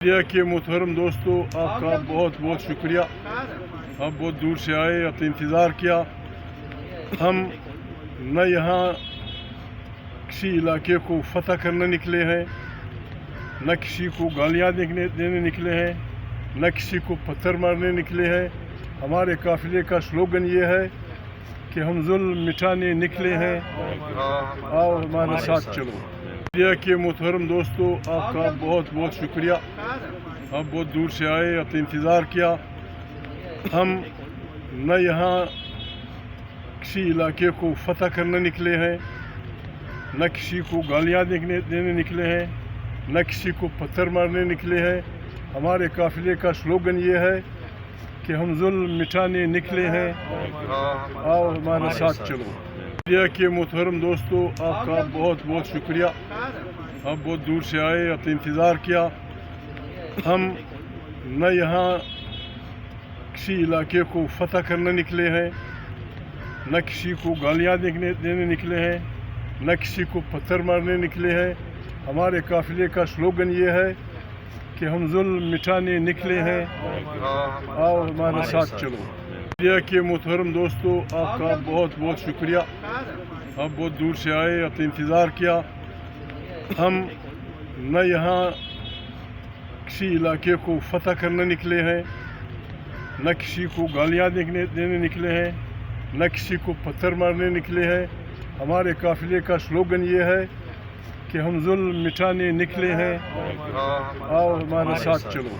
India के मोहतरम दोस्तों, आपका बहुत बहुत शुक्रिया। आप बहुत दूर से आए, अपने इंतज़ार किया। हम न यहाँ किसी इलाके को फतह करने निकले हैं, न किसी को गालियाँ देने निकले हैं, न किसी को पत्थर मारने निकले हैं। हमारे काफ़िले का स्लोगन ये है कि हम जुल्म मिटाने निकले हैं, आओ हमारे साथ चलो। इंडिया के मोहतरम दोस्तों, आपका बहुत बहुत शुक्रिया। आप बहुत दूर से आए, अपने इंतज़ार किया। हम न यहाँ किसी इलाके को फतह करने निकले हैं, न किसी को गालियाँ देने निकले हैं, न किसी को पत्थर मारने निकले हैं। हमारे काफ़िले का स्लोगन ये है कि हम जुल्म मिटाने निकले हैं, आओ हमारे साथ चलो। इंडिया के मोहतरम दोस्तों, आपका बहुत बहुत शुक्रिया। आप बहुत दूर से आए, अपने इंतज़ार किया। हम न यहाँ किसी इलाके को फतह करने निकले हैं, न किसी को गालियाँ देने निकले हैं, न किसी को पत्थर मारने निकले हैं। हमारे काफ़िले का स्लोगन ये है कि हम जुल्म मिटाने निकले हैं, आओ हमारे साथ चलो। इंडिया के मोहतरम दोस्तों, आपका बहुत बहुत शुक्रिया। आप बहुत दूर से आए, अपने इंतज़ार किया। हम न यहाँ किसी इलाके को फतह करने निकले हैं, न किसी को गालियाँ देने निकले हैं, न किसी को पत्थर मारने निकले हैं। हमारे काफ़िले का स्लोगन ये है कि हम जुल्म मिटाने निकले हैं, आओ हमारे साथ चलो।